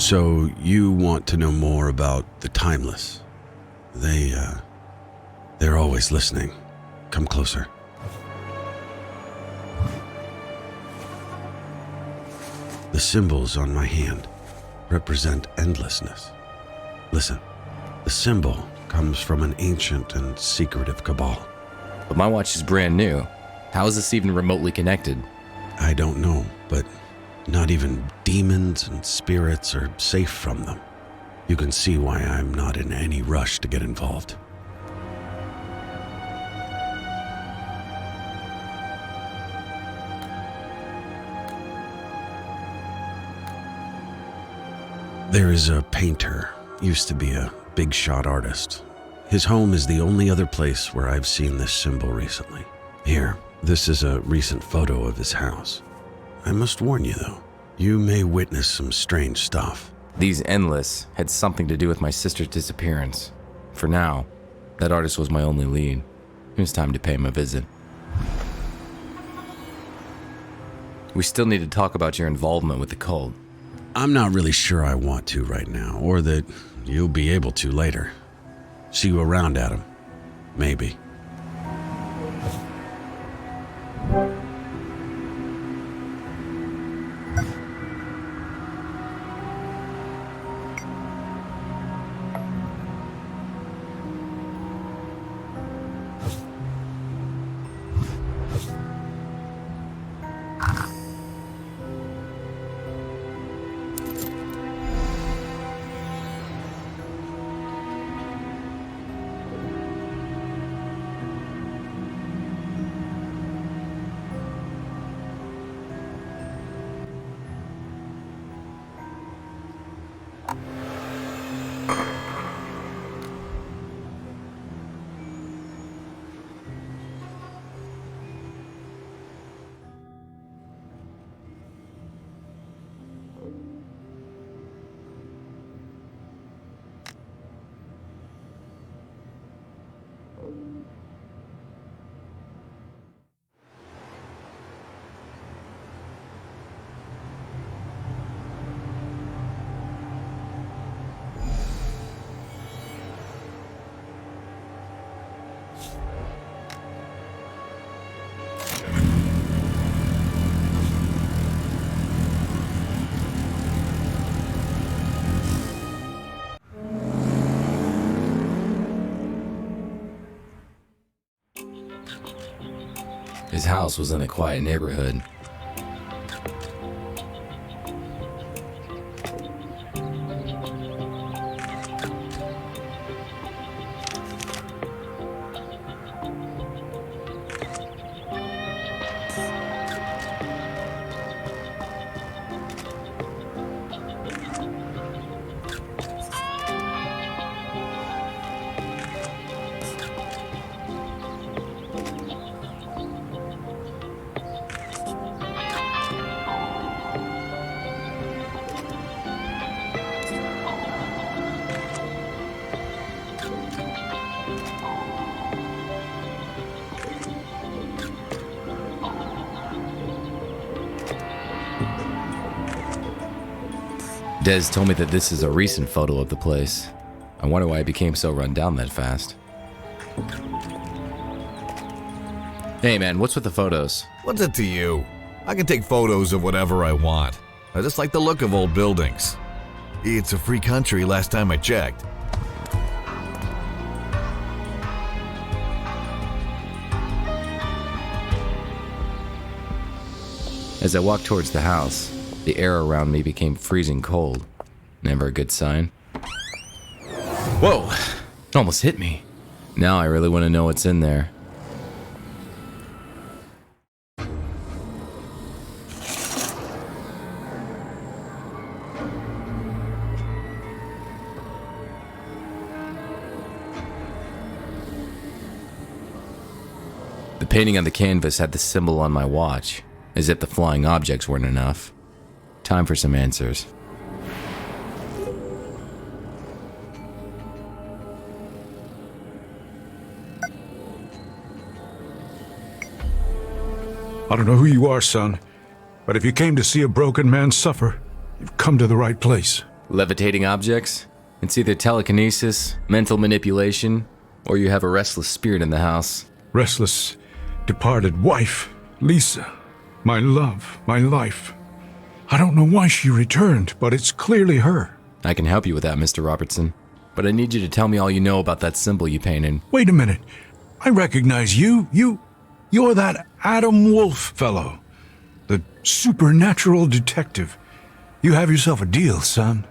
So you want to know more about the timeless? They're always listening. Come closer. The symbols on my hand represent endlessness. Listen, the symbol comes from an ancient and secretive cabal. But my watch is brand new. How is this even remotely connected? I don't know, but not even demons and spirits are safe from them. You can see why I'm not in any rush to get involved. There is a painter, used to be a big shot artist. His home is the only other place where I've seen this symbol recently. Here, this is a recent photo of his house. I must warn you though, you may witness some strange stuff. These endless had something to do with my sister's disappearance. For now, that artist was my only lead. It was time to pay him a visit. We still need to talk about your involvement with the cult. I'm not really sure I want to right now, or that you'll be able to later. See you around, Adam. Maybe. His house was in a quiet neighborhood. Des told me that this is a recent photo of the place. I wonder why it became so run down that fast. Hey man, what's with the photos? What's it to you? I can take photos of whatever I want. I just like the look of old buildings. It's a free country last time I checked. As I walked towards the house, the air around me became freezing cold. Never a good sign. Whoa! It almost hit me. Now I really want to know what's in there. The painting on the canvas had the symbol on my watch, as if the flying objects weren't enough. Time for some answers. I don't know who you are, son, but if you came to see a broken man suffer, you've come to the right place. Levitating objects? It's either telekinesis, mental manipulation, or you have a restless spirit in the house. Restless, departed wife, Lisa. My love, my life. I don't know why she returned, but it's clearly her. I can help you with that, Mr. Robertson. But I need you to tell me all you know about that symbol you painted. Wait a minute. I recognize you. You're that Adam Wolfe fellow. The supernatural detective. You have yourself a deal, son.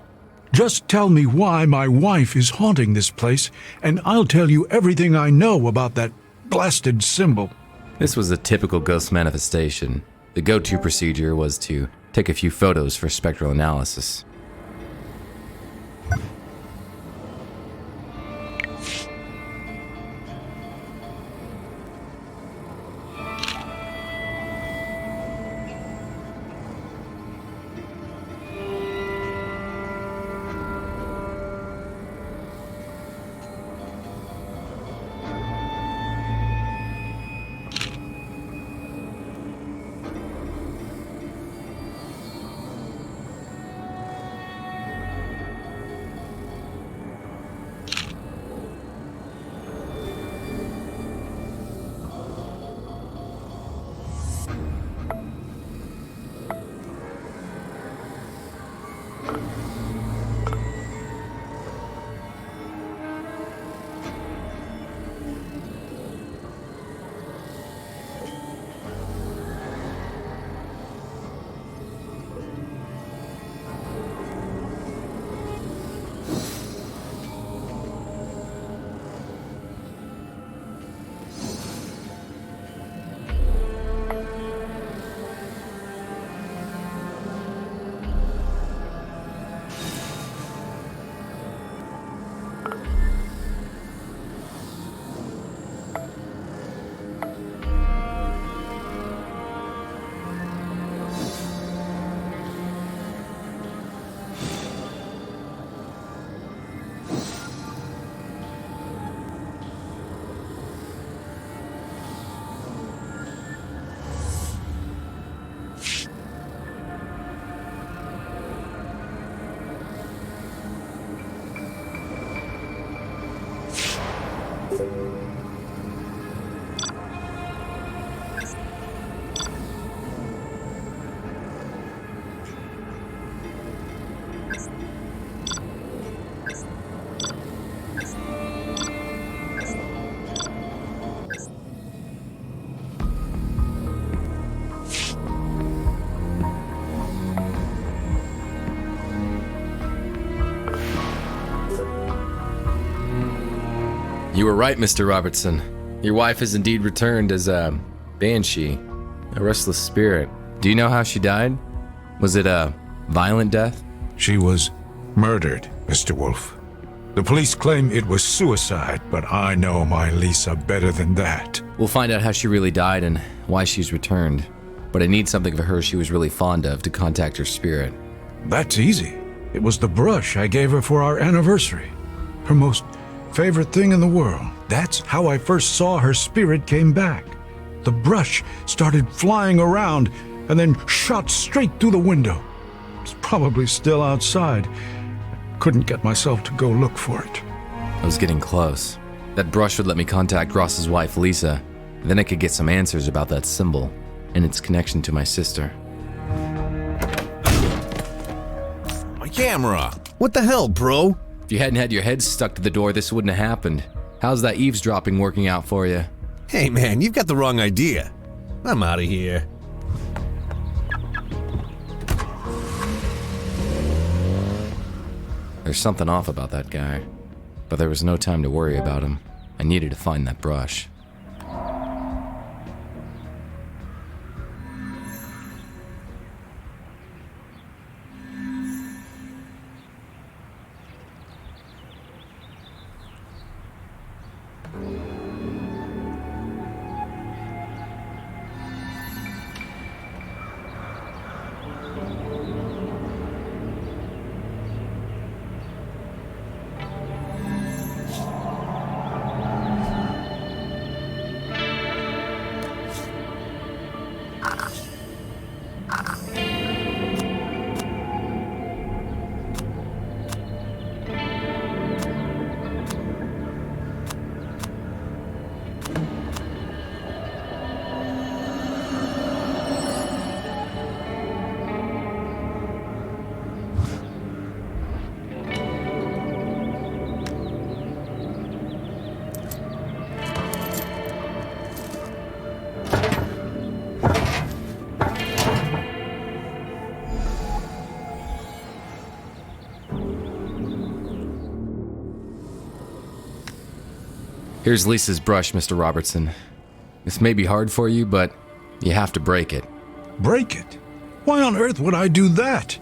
Just tell me why my wife is haunting this place, and I'll tell you everything I know about that blasted symbol. This was a typical ghost manifestation. The go-to procedure was to take a few photos for spectral analysis. You were right, Mr. Robertson. Your wife has indeed returned as a banshee, a restless spirit. Do you know how she died? Was it a violent death? She was murdered, Mr. Wolfe. The police claim it was suicide, but I know my Lisa better than that. We'll find out how she really died and why she's returned. But I need something of her she was really fond of to contact her spirit. That's easy. It was the brush I gave her for our anniversary. Her most favorite thing in the world. That's how I first saw her spirit came back. The brush started flying around and then shot straight through the window. It's probably still outside. Couldn't get myself to go look for it. I was getting close. That brush would let me contact Ross's wife, Lisa. Then I could get some answers about that symbol and its connection to my sister. My camera! What the hell, bro? If you hadn't had your head stuck to the door, this wouldn't have happened. How's that eavesdropping working out for you? Hey man, you've got the wrong idea. I'm out of here. There's something off about that guy. But there was no time to worry about him. I needed to find that brush. Here's Lisa's brush, Mr. Robertson. This may be hard for you, but you have to break it. Break it? Why on earth would I do that?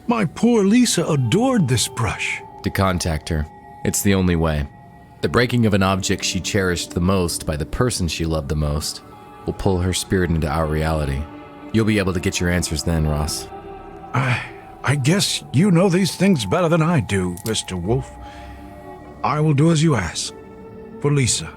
My poor Lisa adored this brush. To contact her. It's the only way. The breaking of an object she cherished the most by the person she loved the most will pull her spirit into our reality. You'll be able to get your answers then, Ross. I guess you know these things better than I do, Mr. Wolfe. I will do as you ask. For Lisa.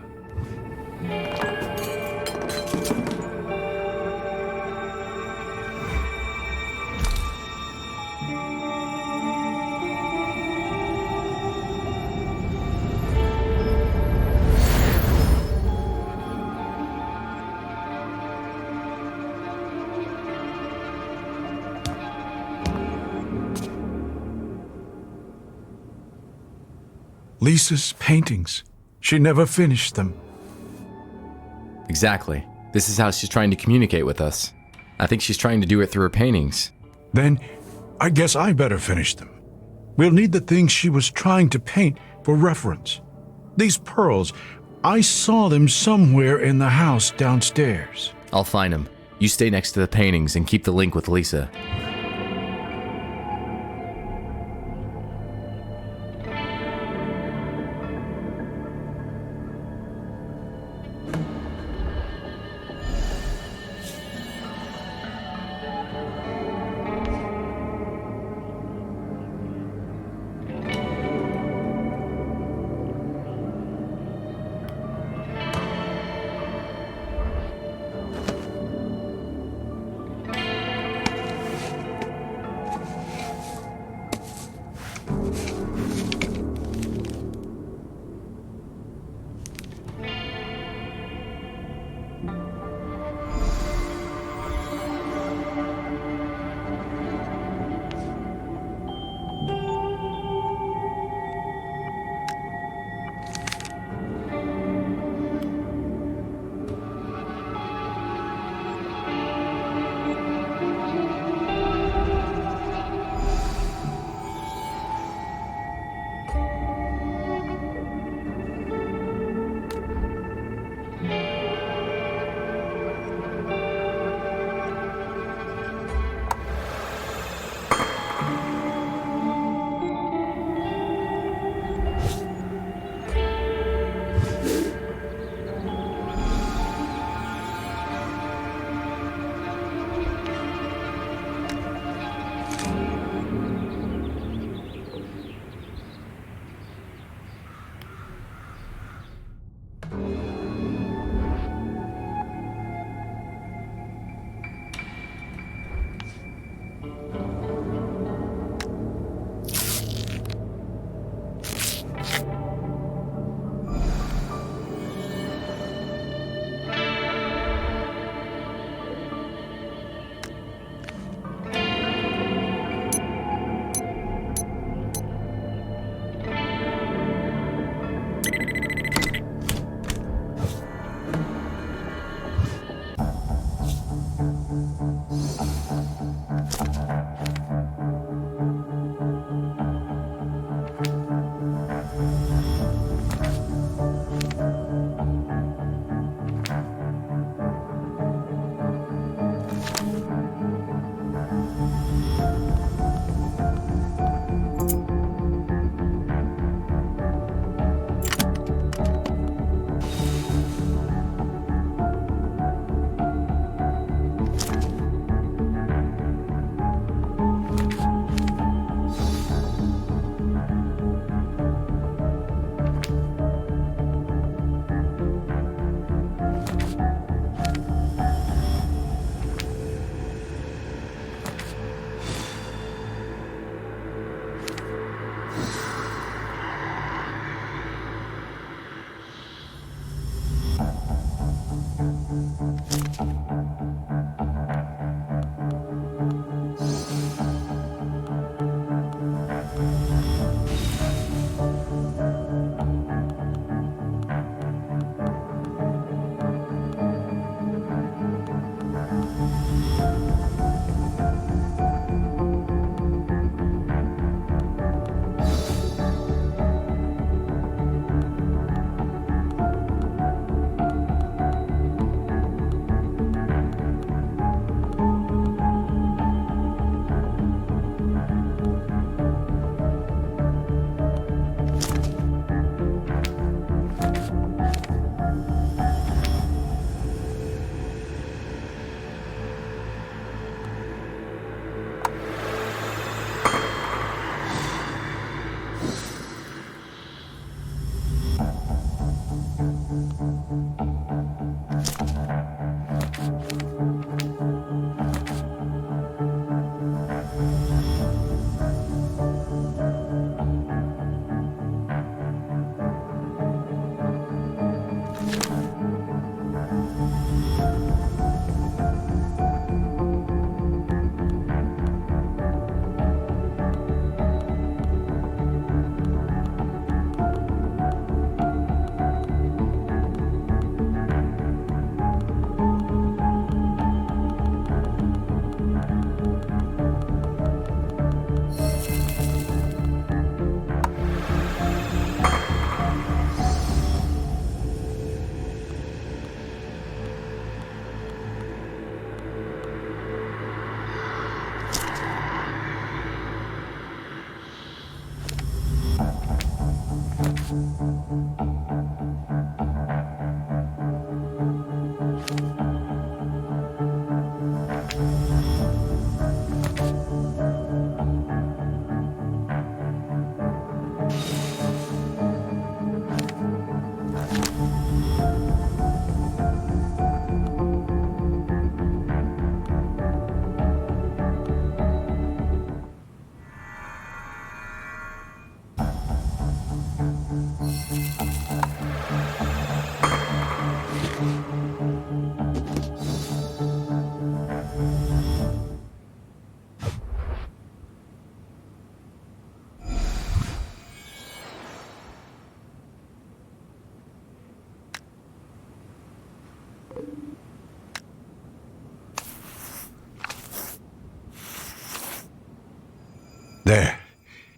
Lisa's paintings. She never finished them. Exactly. This is how she's trying to communicate with us. I think she's trying to do it through her paintings. Then, I guess I better finish them. We'll need the things she was trying to paint for reference. These pearls, I saw them somewhere in the house downstairs. I'll find them. You stay next to the paintings and keep the link with Lisa.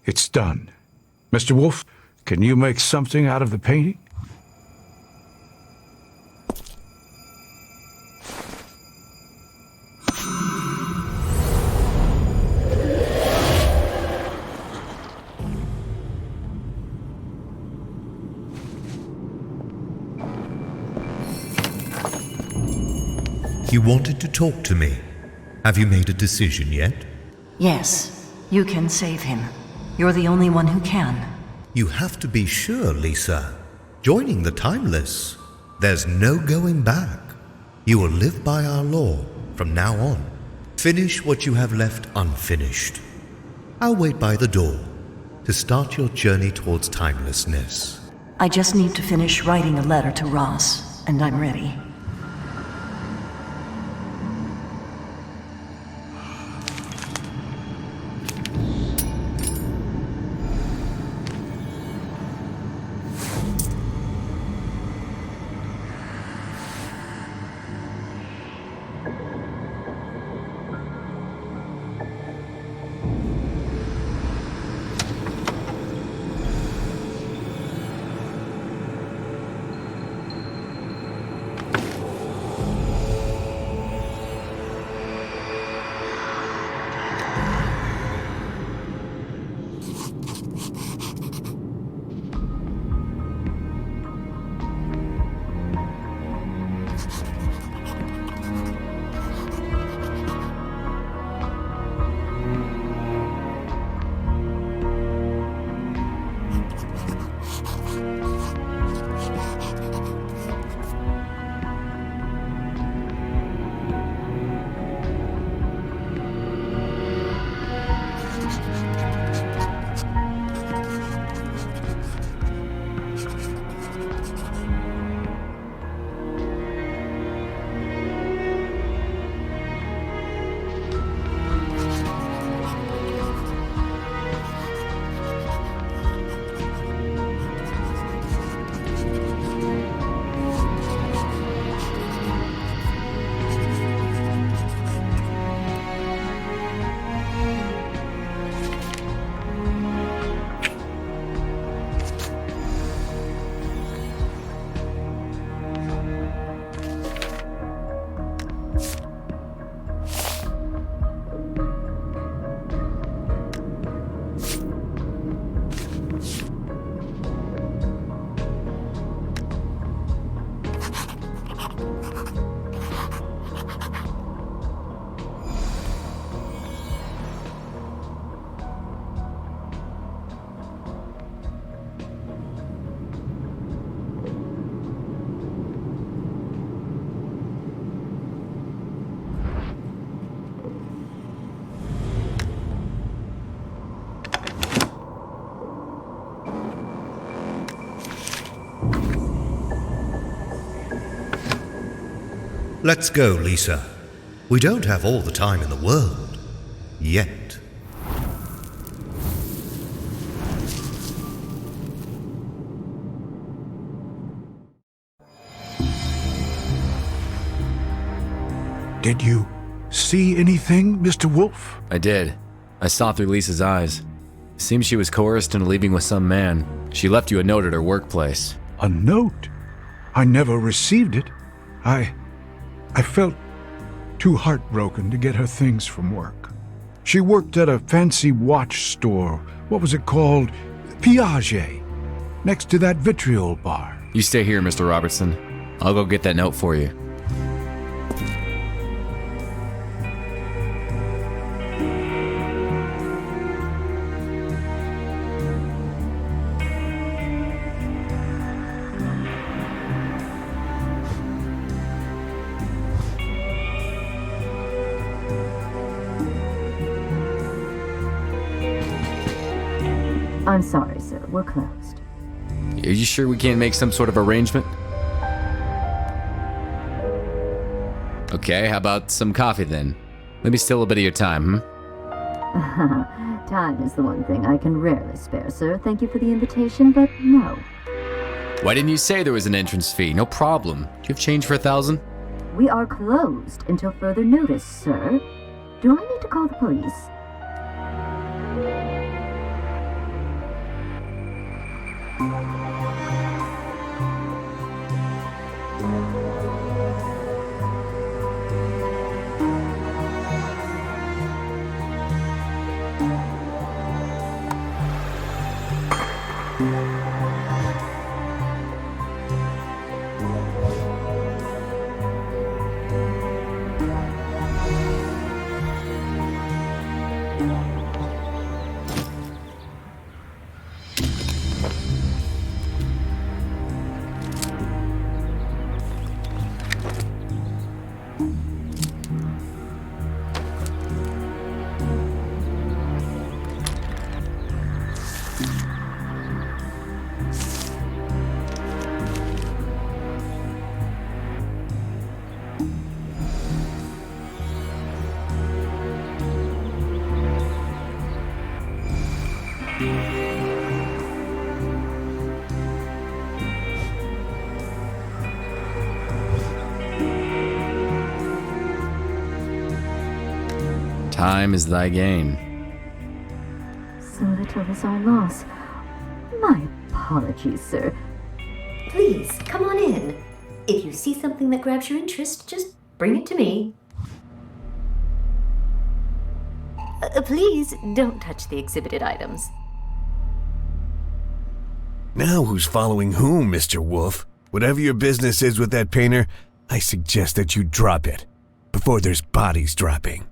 It's done. Mr. Wolfe, can you make something out of the painting? You wanted to talk to me. Have you made a decision yet? Yes, you can save him. You're the only one who can. You have to be sure, Lisa. Joining the Timeless, there's no going back. You will live by our law from now on. Finish what you have left unfinished. I'll wait by the door to start your journey towards timelessness. I just need to finish writing a letter to Ross, and I'm ready. Let's go, Lisa. We don't have all the time in the world. Yet. Did you see anything, Mr. Wolfe? I did. I saw through Lisa's eyes. Seems she was coerced into leaving with some man. She left you a note at her workplace. A note? I never received it. I felt too heartbroken to get her things from work. She worked at a fancy watch store. What was it called? Piaget. Next to that vitriol bar. You stay here, Mr. Robertson. I'll go get that note for you. I'm sorry, sir. We're closed. Are you sure we can't make some sort of arrangement? Okay, how about some coffee then? Let me steal a bit of your time, Time is the one thing I can rarely spare, sir. Thank you for the invitation, but no. Why didn't you say there was an entrance fee? No problem. Do you have change for 1,000? We are closed until further notice, sir. Do I need to call the police? Time is thy gain. So little is our loss. My apologies, sir. Please, come on in. If you see something that grabs your interest, just bring it to me. Please, don't touch the exhibited items. Now who's following whom, Mr. Wolfe? Whatever your business is with that painter, I suggest that you drop it before there's bodies dropping.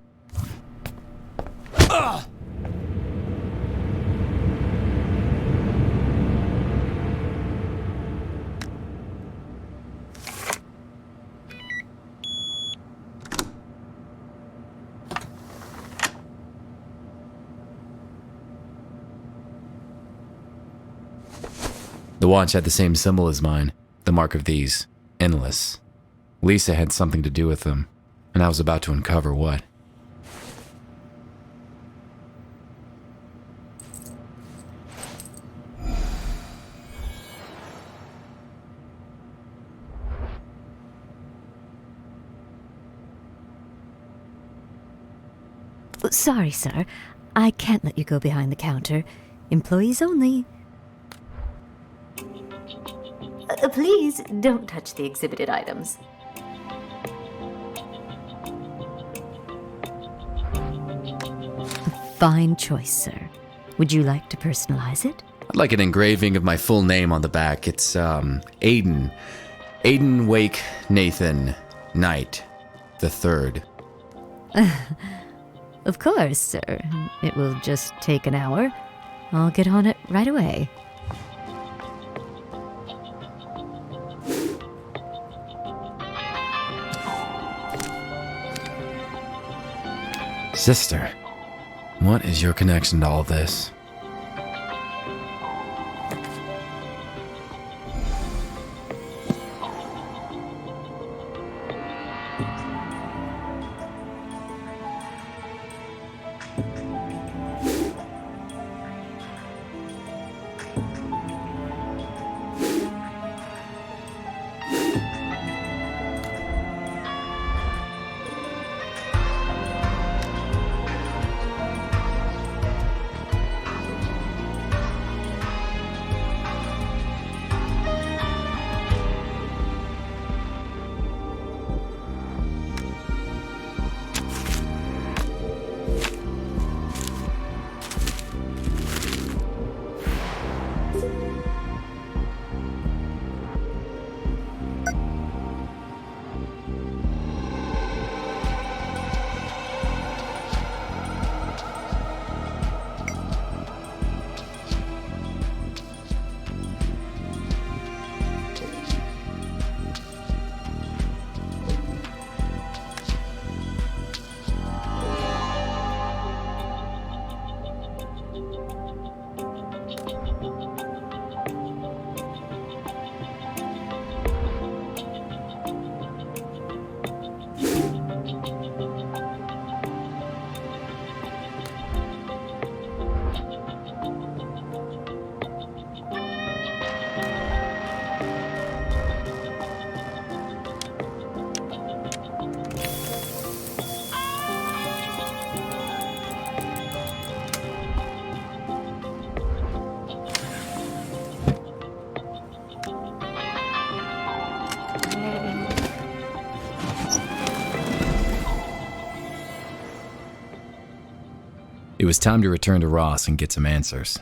The watch had the same symbol as mine, the mark of these, endless. Lisa had something to do with them, and I was about to uncover what. Sorry, sir. I can't let you go behind the counter. Employees only. Please, don't touch the exhibited items. Fine choice, sir. Would you like to personalize it? I'd like an engraving of my full name on the back. It's, Aiden. Aiden Wake Nathan Knight the Third. Of course, sir. It will just take an hour. I'll get on it right away. Sister, what is your connection to all this? It was time to return to Ross and get some answers.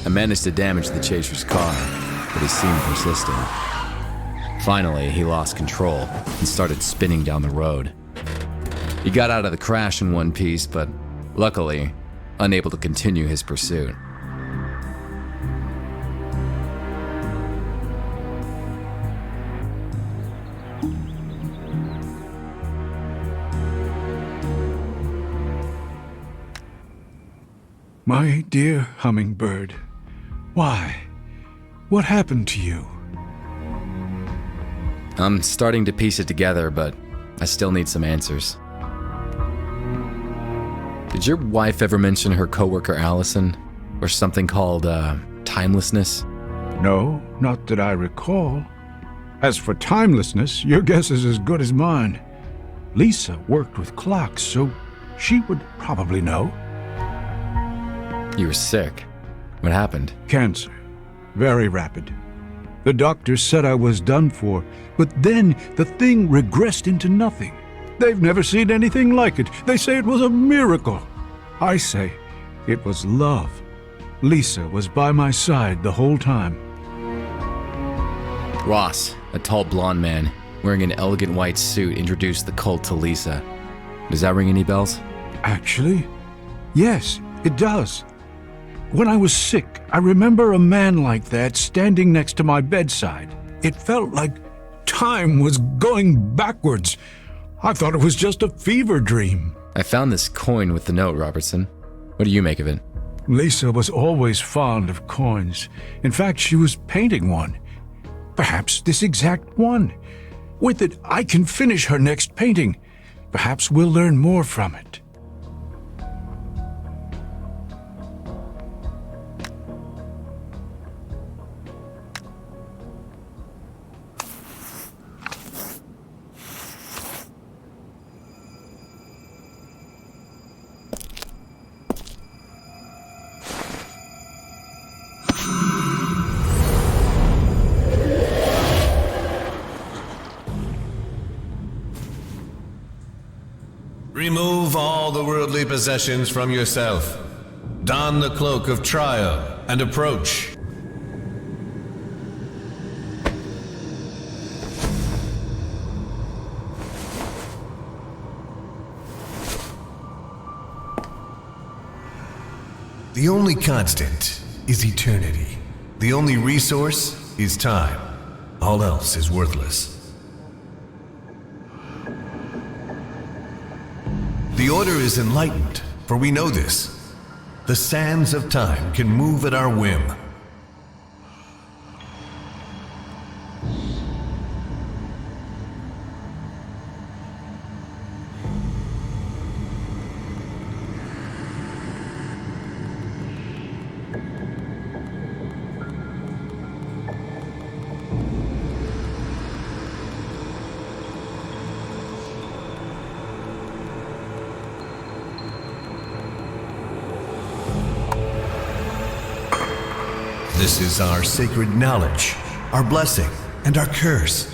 I managed to damage the chaser's car, but he seemed persistent. Finally, he lost control and started spinning down the road. He got out of the crash in one piece, but luckily, unable to continue his pursuit. My dear hummingbird, why? What happened to you? I'm starting to piece it together, but I still need some answers. Did your wife ever mention her coworker Allison, or something called, timelessness? No, not that I recall. As for timelessness, your guess is as good as mine. Lisa worked with clocks, so she would probably know. You were sick. What happened? Cancer. Very rapid. The doctor said I was done for, but then the thing regressed into nothing. They've never seen anything like it. They say it was a miracle. I say it was love. Lisa was by my side the whole time. Ross, a tall blonde man, wearing an elegant white suit, introduced the cult to Lisa. Does that ring any bells? Actually, yes, it does. When I was sick, I remember a man like that standing next to my bedside. It felt like time was going backwards. I thought it was just a fever dream. I found this coin with the note, Robertson. What do you make of it? Lisa was always fond of coins. In fact, she was painting one. Perhaps this exact one. With it, I can finish her next painting. Perhaps we'll learn more from it. Remove all the worldly possessions from yourself. Don the cloak of trial and approach. The only constant is eternity. The only resource is time. All else is worthless. The Order is enlightened, for we know this. The sands of time can move at our whim. This is our sacred knowledge, our blessing, and our curse.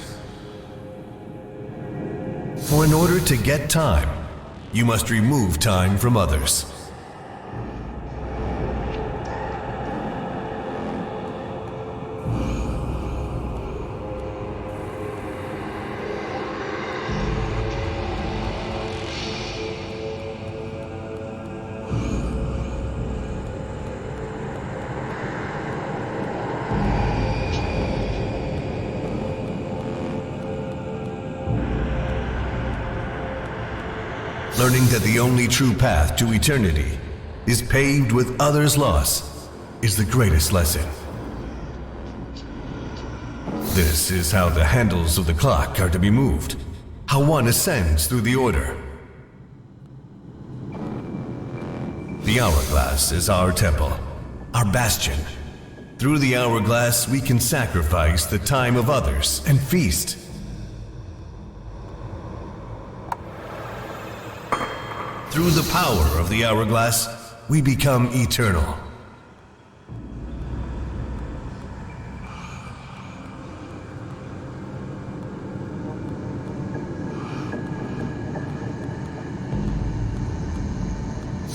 For in order to get time, you must remove time from others. Learning that the only true path to eternity is paved with others' loss is the greatest lesson. This is how the handles of the clock are to be moved, how one ascends through the order. The hourglass is our temple, our bastion. Through the hourglass, we can sacrifice the time of others and feast. Through the power of the hourglass, we become eternal.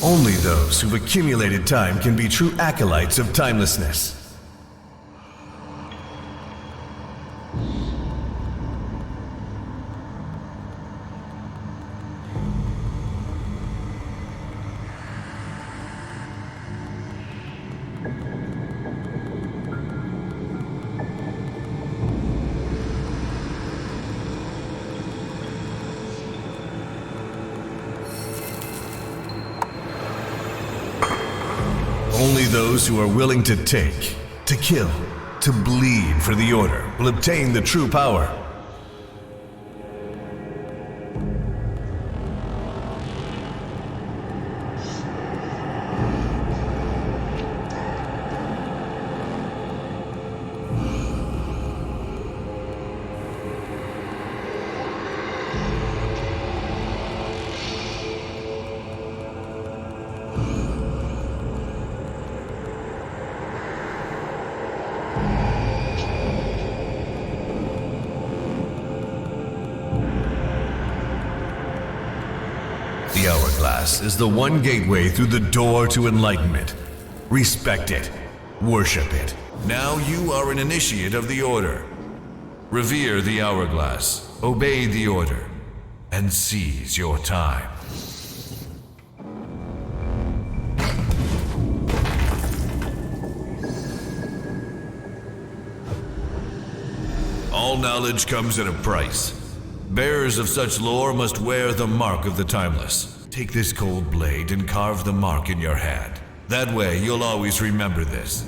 Only those who've accumulated time can be true acolytes of timelessness. Only those who are willing to take, to kill, to bleed for the order will obtain the true power. The hourglass is the one gateway through the door to enlightenment. Respect it. Worship it. Now you are an initiate of the order. Revere the hourglass. Obey the order. And seize your time. All knowledge comes at a price. Bearers of such lore must wear the mark of the timeless. Take this cold blade and carve the mark in your hand. That way, you'll always remember this.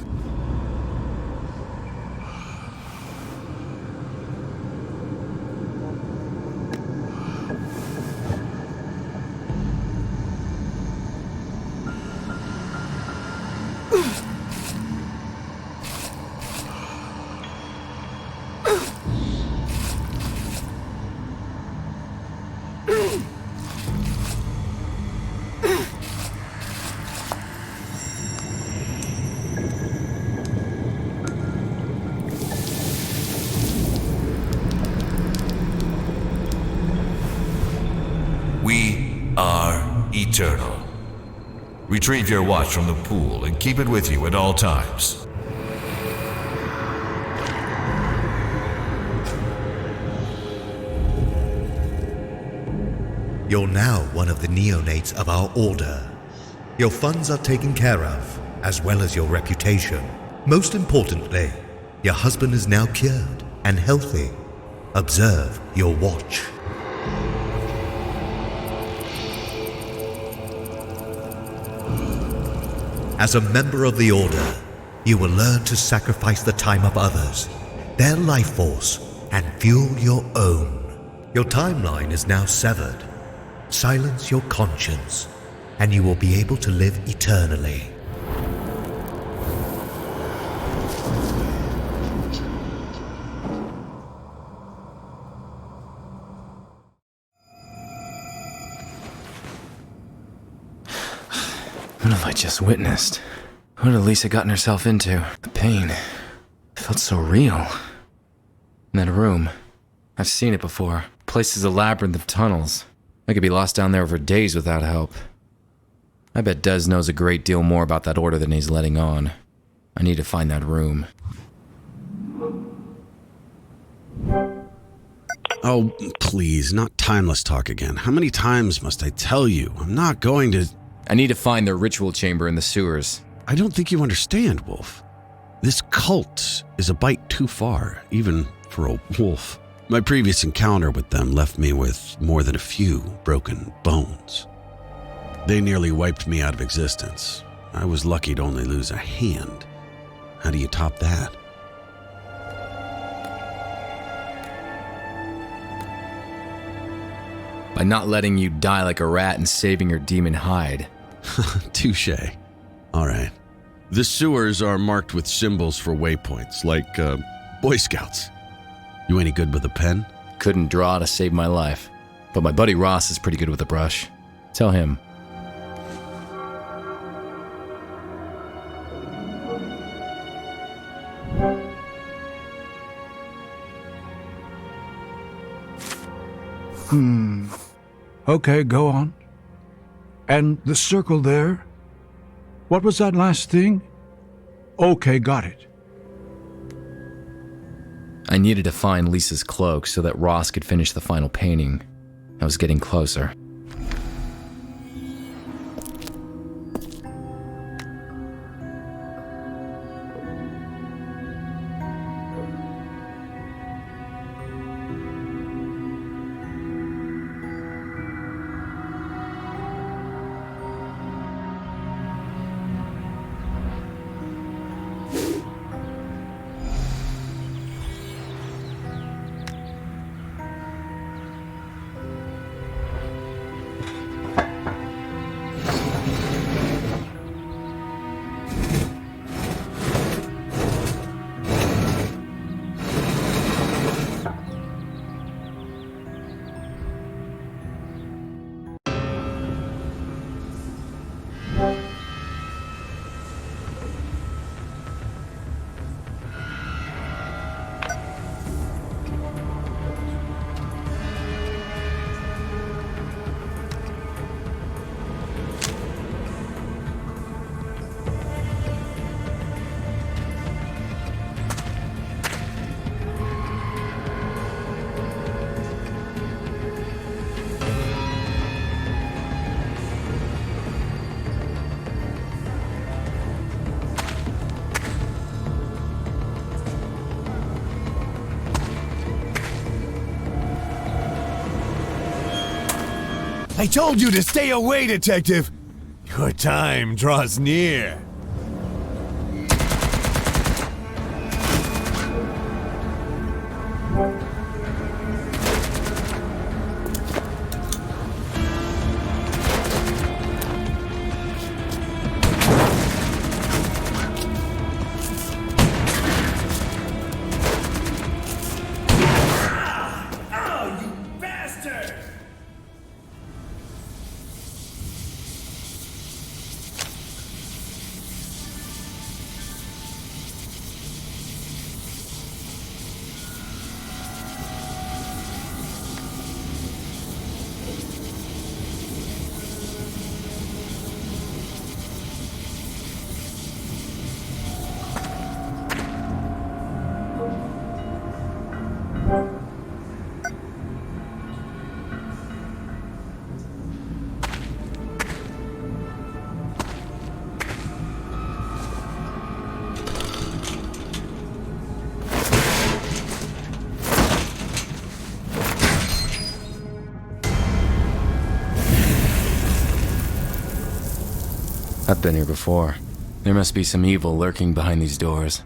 We are eternal. Retrieve your watch from the pool and keep it with you at all times. You're now one of the neonates of our order. Your funds are taken care of, as well as your reputation. Most importantly, your husband is now cured and healthy. Observe your watch. As a member of the Order, you will learn to sacrifice the time of others, their life force, and fuel your own. Your timeline is now severed. Silence your conscience, and you will be able to live eternally. What have I just witnessed? What had Lisa gotten herself into? The pain. It felt so real. In that room. I've seen it before. The place is a labyrinth of tunnels. I could be lost down there for days without help. I bet Des knows a great deal more about that order than he's letting on. I need to find that room. Oh, please, not timeless talk again. How many times must I tell you? I'm not going to... I need to find their ritual chamber in the sewers. I don't think you understand, Wolfe. This cult is a bite too far, even for a wolf. My previous encounter with them left me with more than a few broken bones. They nearly wiped me out of existence. I was lucky to only lose a hand. How do you top that? By not letting you die like a rat and saving your demon hide. Touché. All right. The sewers are marked with symbols for waypoints, like Boy Scouts. You any good with a pen? Couldn't draw to save my life. But my buddy Ross is pretty good with a brush. Tell him. Okay, go on. And the circle there? What was that last thing? Okay, got it. I needed to find Lisa's cloak so that Ross could finish the final painting. I was getting closer. I told you to stay away, Detective! Your time draws near. I've been here before. There must be some evil lurking behind these doors.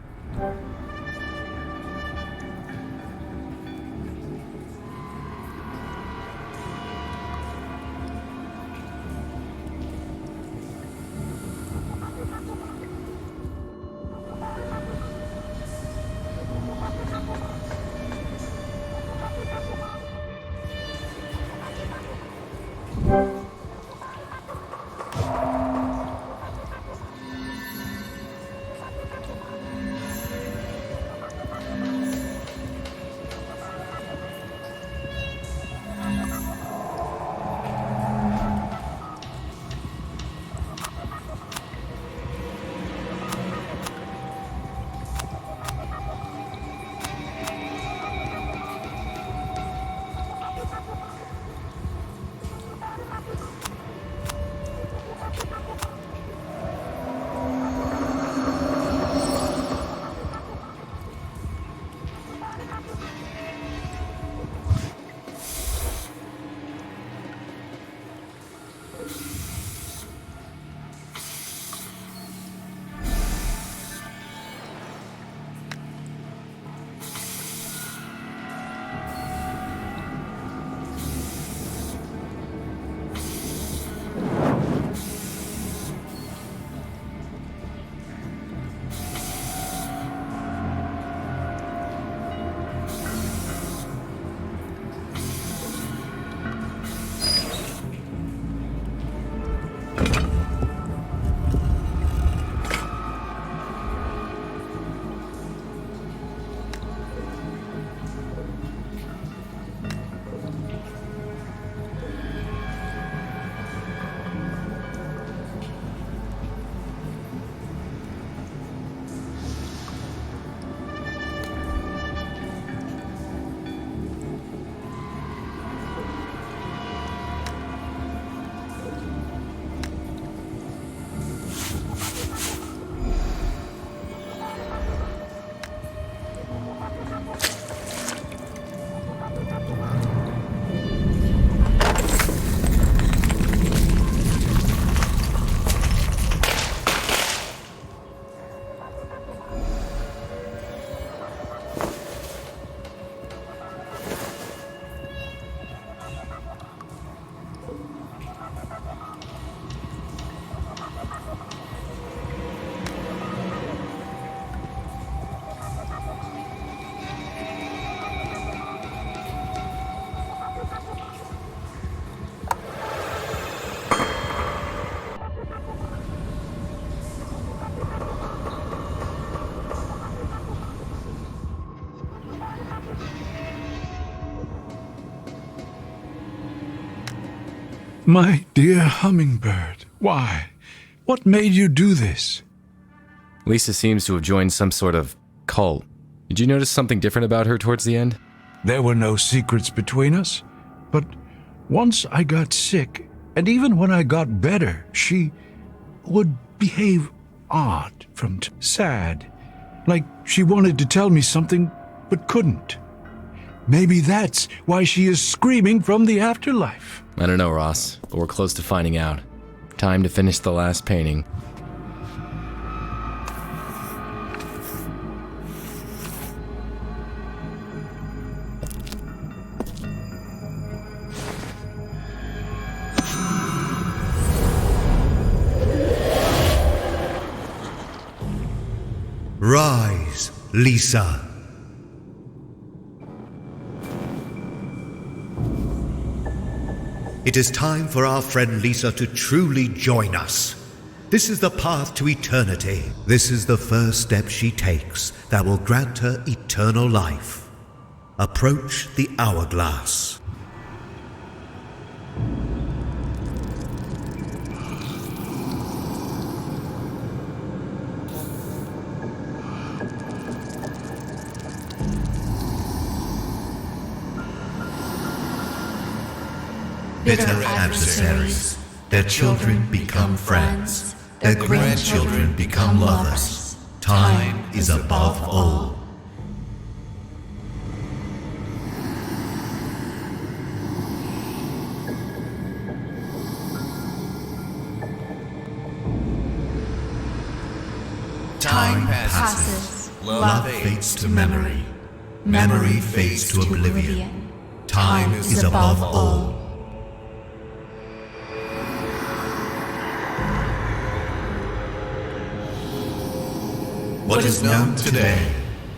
My dear hummingbird, why? What made you do this? Lisa seems to have joined some sort of cult. Did you notice something different about her towards the end? There were no secrets between us, but once I got sick, and even when I got better, she would behave odd, sad, like she wanted to tell me something but couldn't. Maybe that's why she is screaming from the afterlife. I don't know, Ross, but we're close to finding out. Time to finish the last painting. Rise, Lisa. It is time for our friend Lisa to truly join us. This is the path to eternity. This is the first step she takes that will grant her eternal life. Approach the hourglass. Bitter adversaries, their children become friends, their grandchildren become lovers. Time is above all. Time passes, love fades to memory, memory fades to oblivion. Time is above all. What is known today,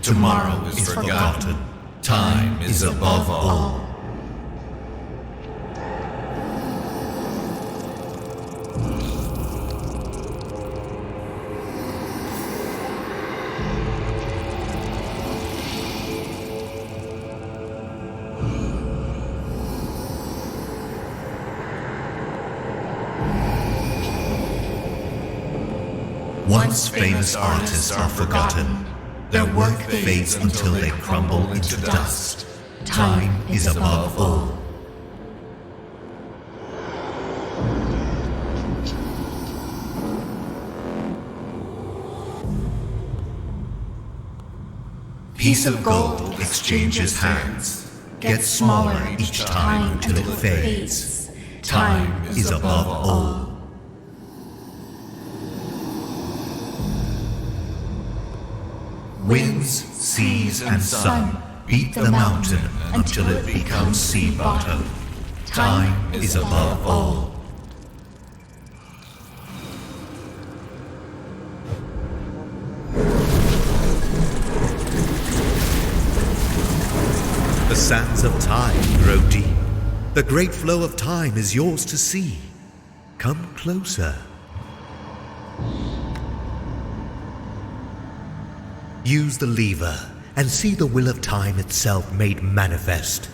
tomorrow is forgotten. Time is above all. Once famous artists are forgotten, their work fades until they crumble into dust. Time is above all. Piece of gold exchanges hands, gets smaller each time until it fades. Time is above all. Winds, seas, and sun beat the mountain until it becomes sea bottom. Time is above all. The sands of time grow deep. The great flow of time is yours to see. Come closer. Use the lever and see the will of time itself made manifest.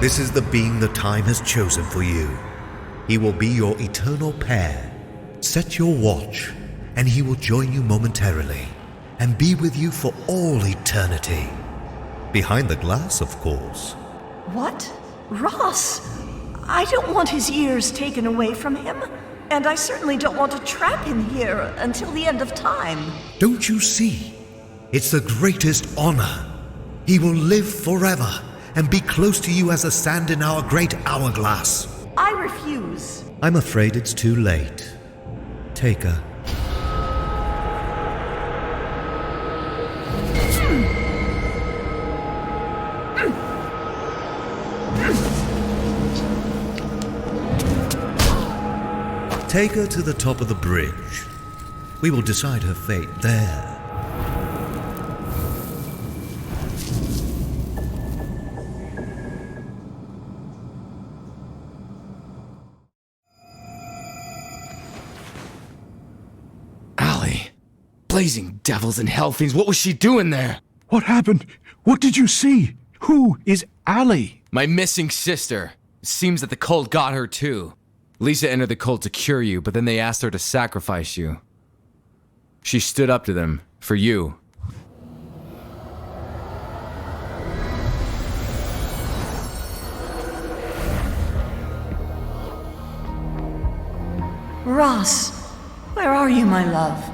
This is the being the time has chosen for you. He will be your eternal pair. Set your watch, and he will join you momentarily, and be with you for all eternity. Behind the glass, of course. What? Ross! I don't want his years taken away from him, and I certainly don't want to trap him here until the end of time. Don't you see? It's the greatest honor. He will live forever, and be close to you as the sand in our great hourglass. I refuse. I'm afraid it's too late. Take her. Take her to the top of the bridge. We will decide her fate there. Blazing devils and hell fiends, what was she doing there? What happened? What did you see? Who is Allie? My missing sister. It seems that the cult got her too. Lisa entered the cult to cure you, but then they asked her to sacrifice you. She stood up to them, for you. Ross, where are you, my love?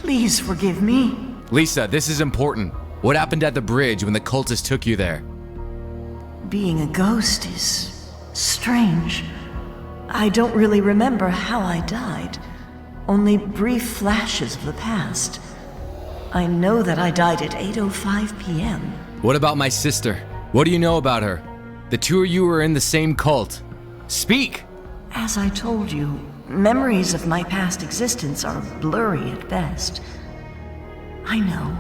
Please forgive me. Lisa, this is important. What happened at the bridge when the cultists took you there? Being a ghost is strange. I don't really remember how I died. Only brief flashes of the past. I know that I died at 8:05 p.m. What about my sister? What do you know about her? The two of you were in the same cult. Speak! As I told you, memories of my past existence are blurry at best. I know.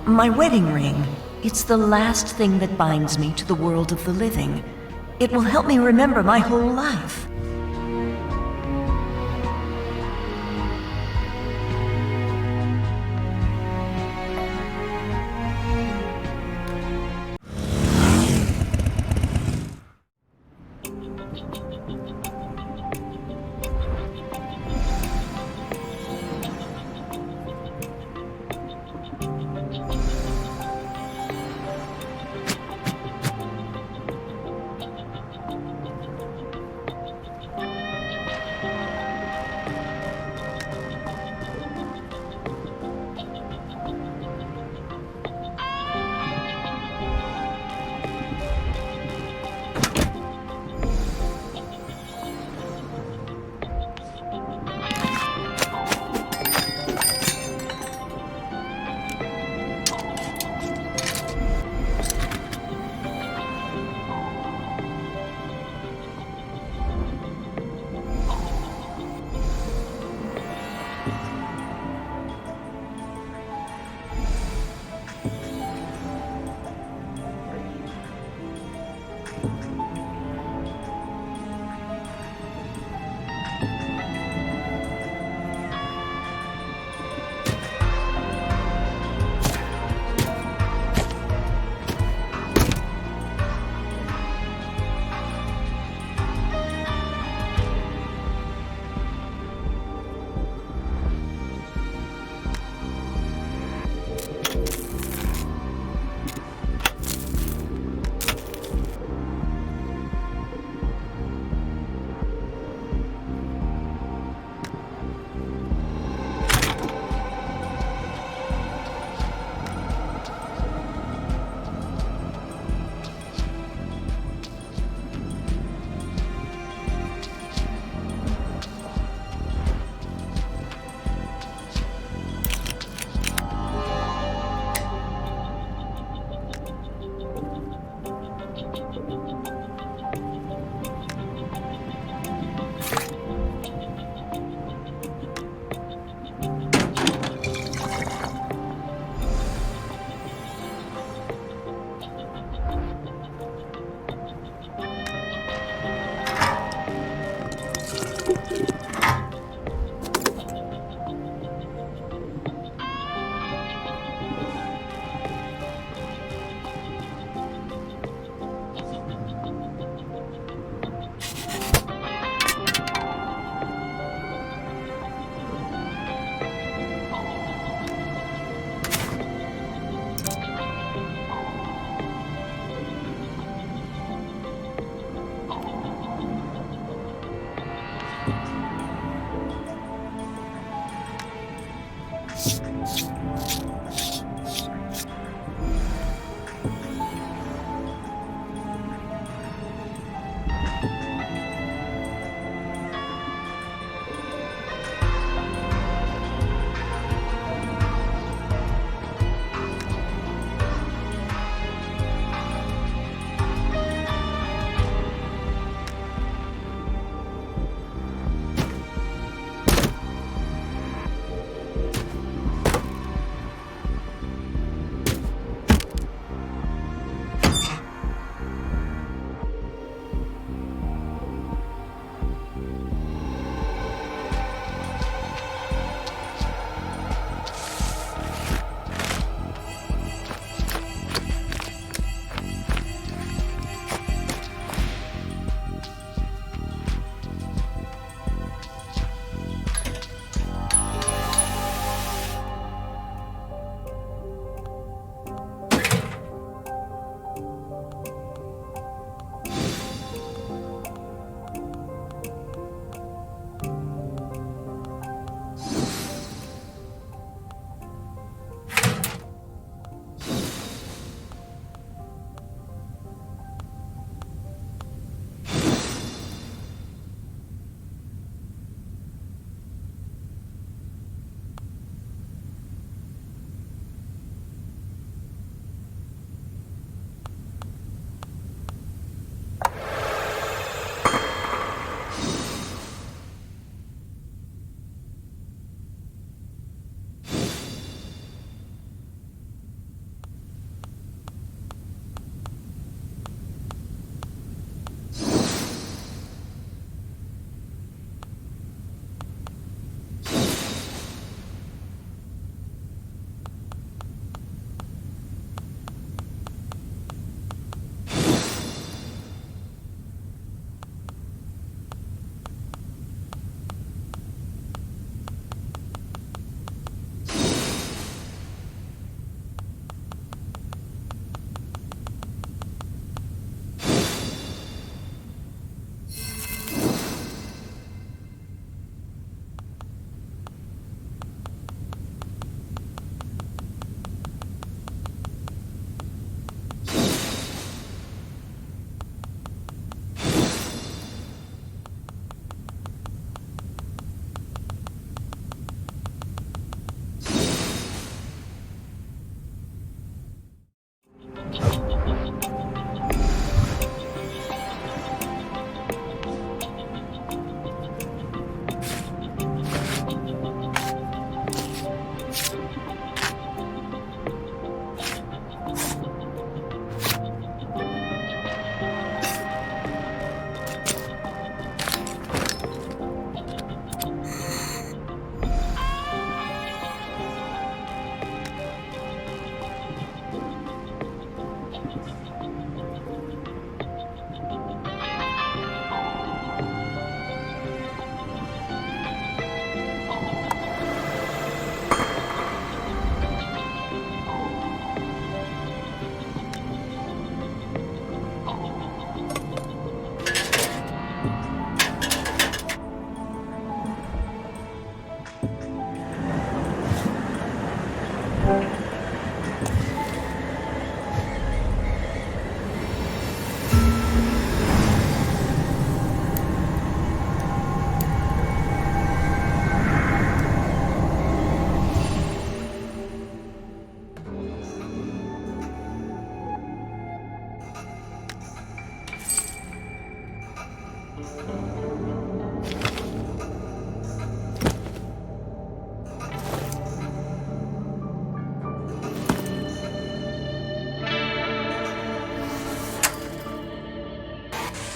My wedding ring. It's the last thing that binds me to the world of the living. It will help me remember my whole life.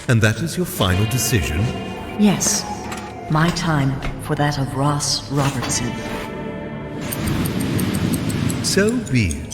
And that is your final decision? Yes. My time for that of Ross Robertson. So be it.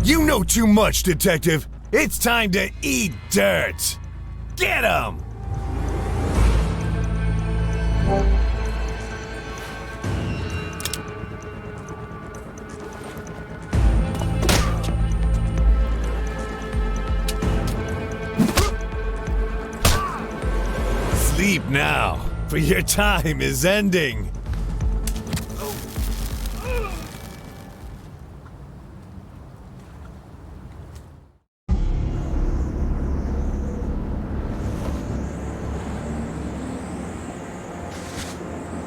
You know too much, Detective. It's time to eat dirt. Get him! Sleep now, for your time is ending.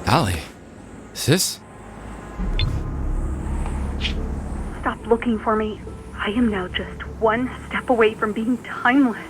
Allie, is this? Stop looking for me. I am now just one step away from being timeless.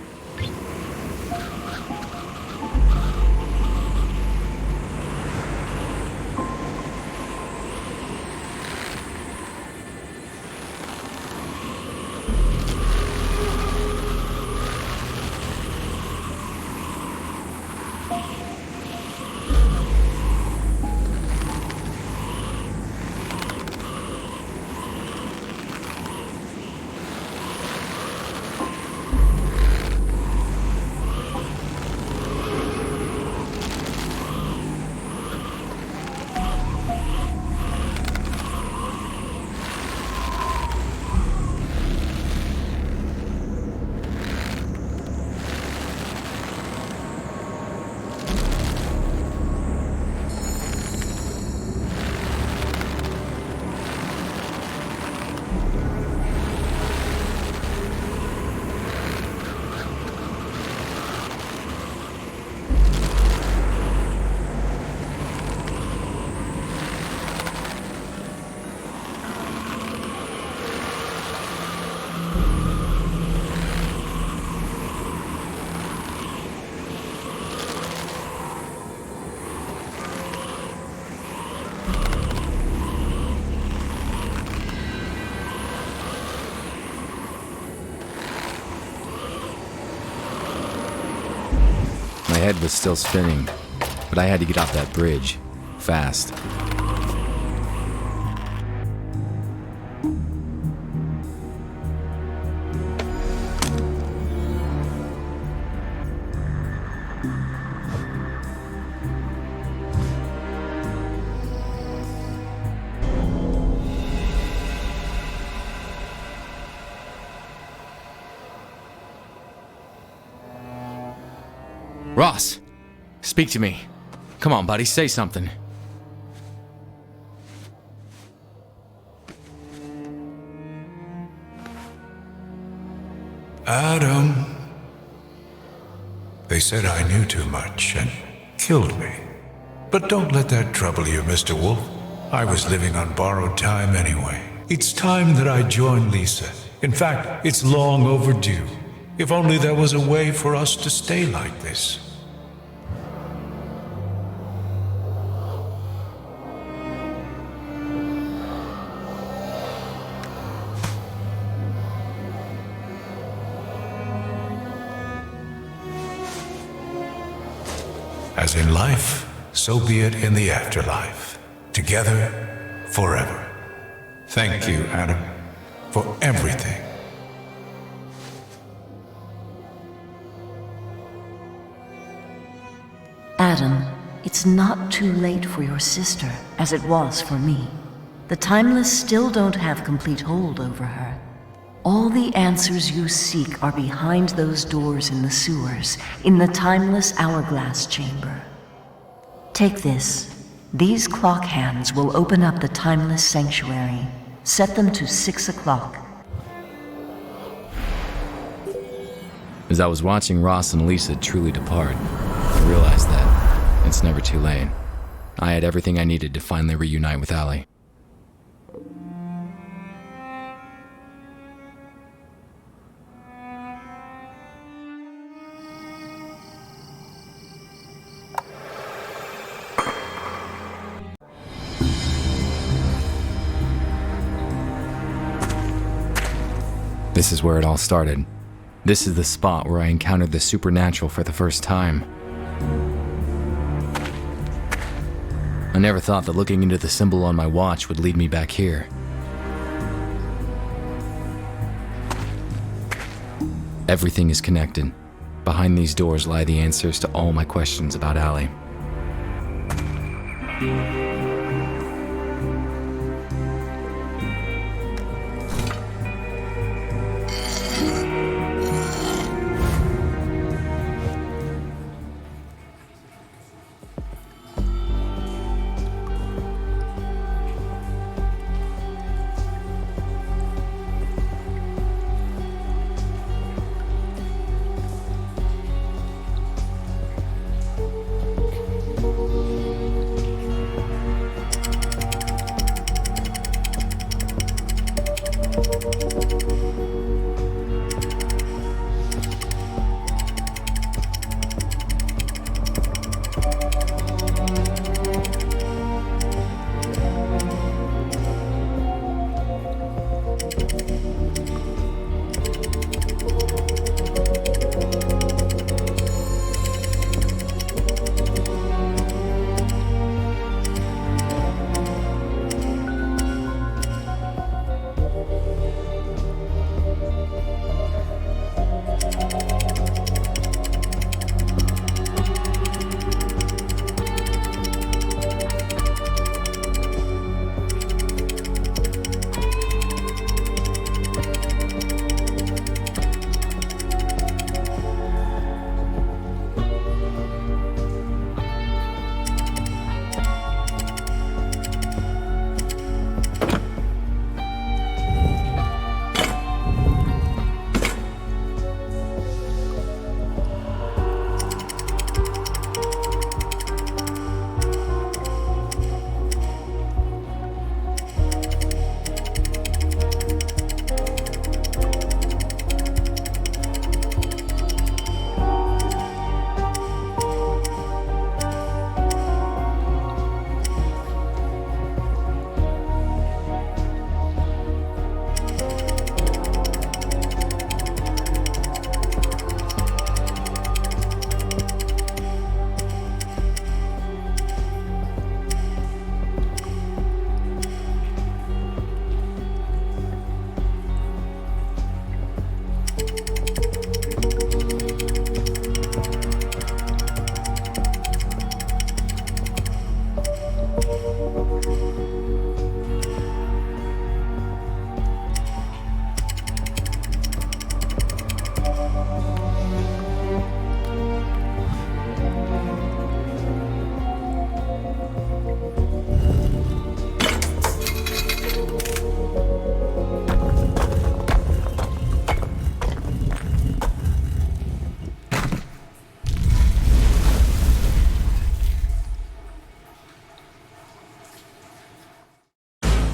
head was still spinning, but I had to get off that bridge, fast. Ross, speak to me. Come on, buddy, say something. Adam. They said I knew too much and killed me. But don't let that trouble you, Mr. Wolfe. I was living on borrowed time anyway. It's time that I join Lisa. In fact, it's long overdue. If only there was a way for us to stay like this. As in life, so be it in the afterlife. Together, forever. Thank you, Adam, for everything. Adam, it's not too late for your sister, as it was for me. The Timeless still don't have complete hold over her. All the answers you seek are behind those doors in the sewers, in the Timeless Hourglass Chamber. Take this. These clock hands will open up the Timeless Sanctuary. Set them to 6 o'clock. As I was watching Ross and Lisa truly depart, I realized that it's never too late. I had everything I needed to finally reunite with Allie. This is where it all started. This is the spot where I encountered the supernatural for the first time. I never thought that looking into the symbol on my watch would lead me back here. Everything is connected. Behind these doors lie the answers to all my questions about Allie.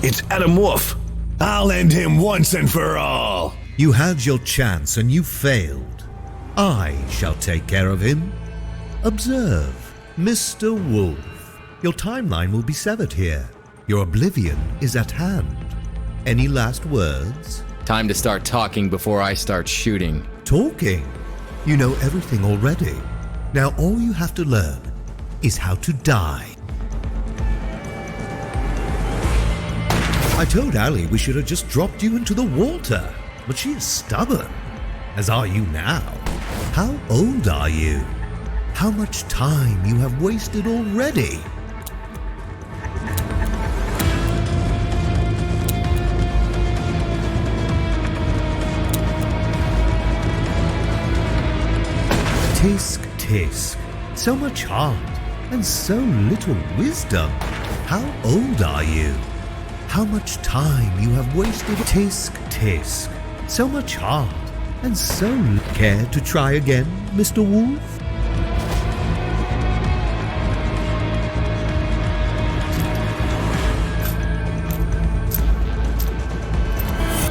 It's Adam Wolfe. I'll end him once and for all. You had your chance and you failed. I shall take care of him. Observe, Mr. Wolfe. Your timeline will be severed here. Your oblivion is at hand. Any last words? Time to start talking before I start shooting. Talking? You know everything already. Now all you have to learn is how to die. I told Allie we should have just dropped you into the water, but she is stubborn, as are you now. How old are you? How much time you have wasted already? Tisk, tisk. So much heart and so little wisdom. How old are you? How much time you have wasted. Tisk, tisk. So much heart and so care to try again, Mr. Wolfe?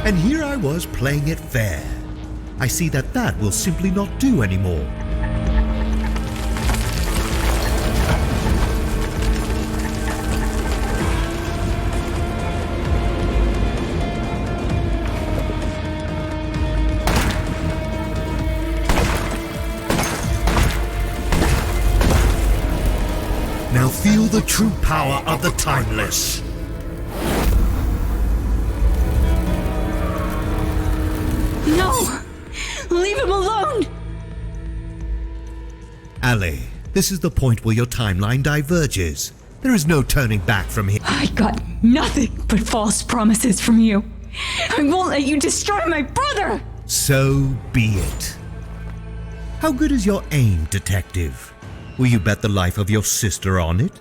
And here I was playing it fair. I see that will simply not do anymore. Now feel the true power of the timeless. No! Leave him alone! Allie, this is the point where your timeline diverges. There is no turning back from here. I got nothing but false promises from you. I won't let you destroy my brother! So be it. How good is your aim, detective? Will you bet the life of your sister on it?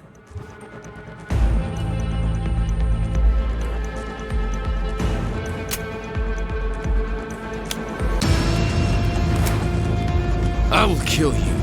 I will kill you.